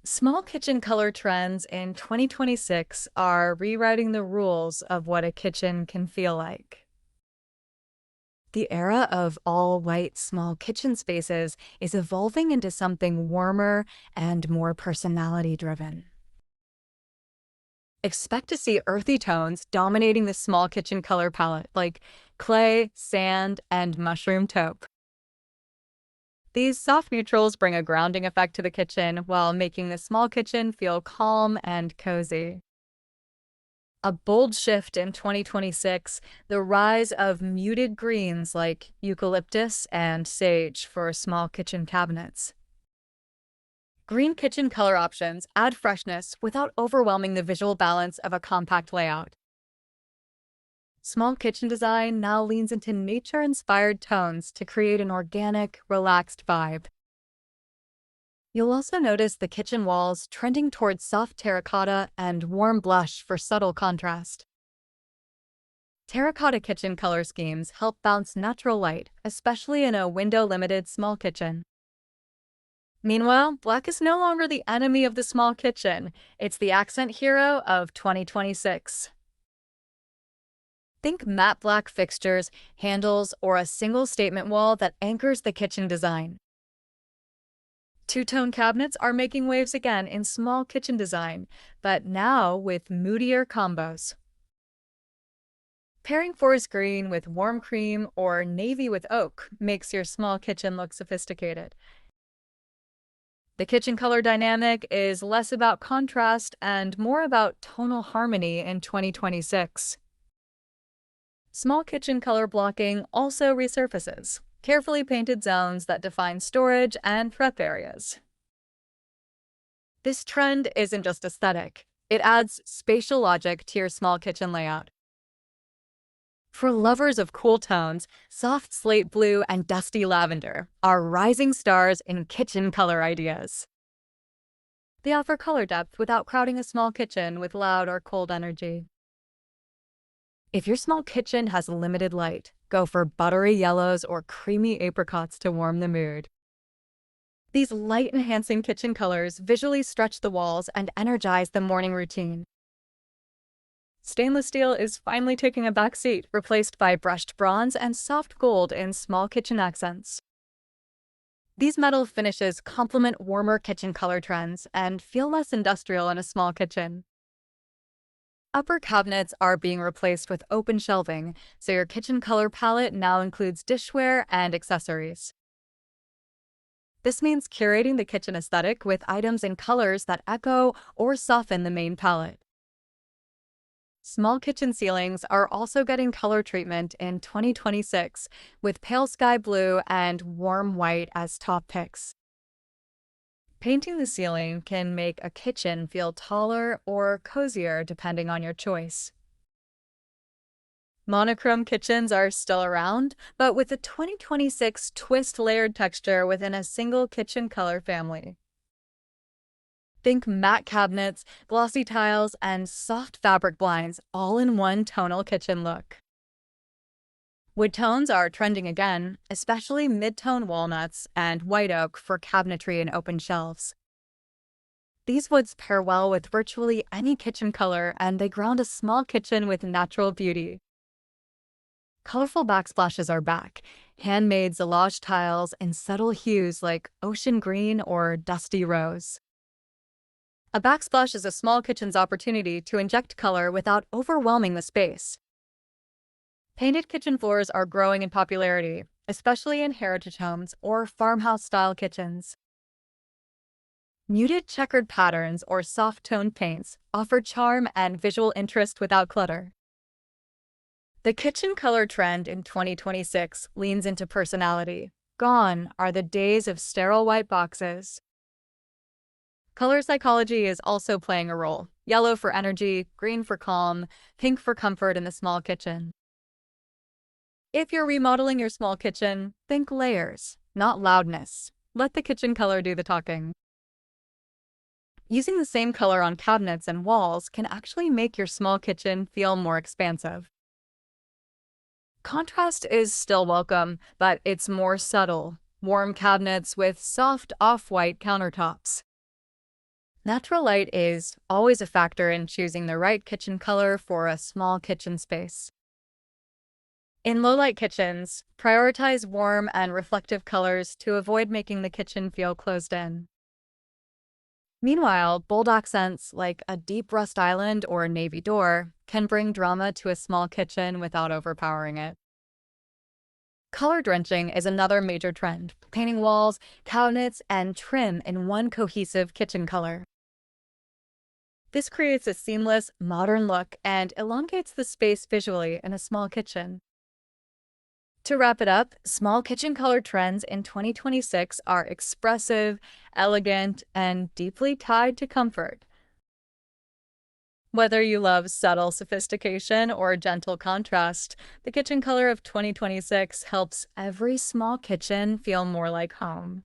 Small kitchen color trends in 2026 are rewriting the rules of what a kitchen can feel like. The era of all white small kitchen spaces is evolving into something warmer and more personality driven. Expect to see earthy tones dominating the small kitchen color palette, like clay, sand, and mushroom taupe. These soft neutrals bring a grounding effect to the kitchen while making the small kitchen feel calm and cozy. A bold shift in 2026, the rise of muted greens like eucalyptus and sage for small kitchen cabinets. Green kitchen color options add freshness without overwhelming the visual balance of a compact layout. Small kitchen design now leans into nature-inspired tones to create an organic, relaxed vibe. You'll also notice the kitchen walls trending towards soft terracotta and warm blush for subtle contrast. Terracotta kitchen color schemes help bounce natural light, especially in a window-limited small kitchen. Meanwhile, black is no longer the enemy of the small kitchen. It's the accent hero of 2026. Think matte black fixtures, handles, or a single statement wall that anchors the kitchen design. Two-tone cabinets are making waves again in small kitchen design, but now with moodier combos. Pairing forest green with warm cream or navy with oak makes your small kitchen look sophisticated. The kitchen color dynamic is less about contrast and more about tonal harmony in 2026. Small kitchen color blocking also resurfaces, carefully painted zones that define storage and prep areas. This trend isn't just aesthetic, it adds spatial logic to your small kitchen layout. For lovers of cool tones, soft slate blue and dusty lavender are rising stars in kitchen color ideas. They offer color depth without crowding a small kitchen with loud or cold energy. If your small kitchen has limited light, go for buttery yellows or creamy apricots to warm the mood. These light-enhancing kitchen colors visually stretch the walls and energize the morning routine. Stainless steel is finally taking a back seat, replaced by brushed bronze and soft gold in small kitchen accents. These metal finishes complement warmer kitchen color trends and feel less industrial in a small kitchen. Upper cabinets are being replaced with open shelving, so your kitchen color palette now includes dishware and accessories. This means curating the kitchen aesthetic with items in colors that echo or soften the main palette. Small kitchen ceilings are also getting color treatment in 2026, with pale sky blue and warm white as top picks. Painting the ceiling can make a kitchen feel taller or cozier depending on your choice. Monochrome kitchens are still around, but with a 2026 twist layered texture within a single kitchen color family. Think matte cabinets, glossy tiles, and soft fabric blinds all in one tonal kitchen look. Wood tones are trending again, especially mid-tone walnuts and white oak for cabinetry and open shelves. These woods pair well with virtually any kitchen color, and they ground a small kitchen with natural beauty. Colorful backsplashes are back, handmade zelage tiles in subtle hues like ocean green or dusty rose. A backsplash is a small kitchen's opportunity to inject color without overwhelming the space. Painted kitchen floors are growing in popularity, especially in heritage homes or farmhouse-style kitchens. Muted checkered patterns or soft-toned paints offer charm and visual interest without clutter. The kitchen color trend in 2026 leans into personality. Gone are the days of sterile white boxes. Color psychology is also playing a role. Yellow for energy, green for calm, pink for comfort in the small kitchen. If you're remodeling your small kitchen, think layers, not loudness. Let the kitchen color do the talking. Using the same color on cabinets and walls can actually make your small kitchen feel more expansive. Contrast is still welcome, but it's more subtle. Warm cabinets with soft off-white countertops. Natural light is always a factor in choosing the right kitchen color for a small kitchen space. In low-light kitchens, prioritize warm and reflective colors to avoid making the kitchen feel closed in. Meanwhile, bold accents like a deep rust island or a navy door can bring drama to a small kitchen without overpowering it. Color drenching is another major trend, painting walls, cabinets, and trim in one cohesive kitchen color. This creates a seamless, modern look and elongates the space visually in a small kitchen. To wrap it up, small kitchen color trends in 2026 are expressive, elegant, and deeply tied to comfort. Whether you love subtle sophistication or gentle contrast, the kitchen color of 2026 helps every small kitchen feel more like home.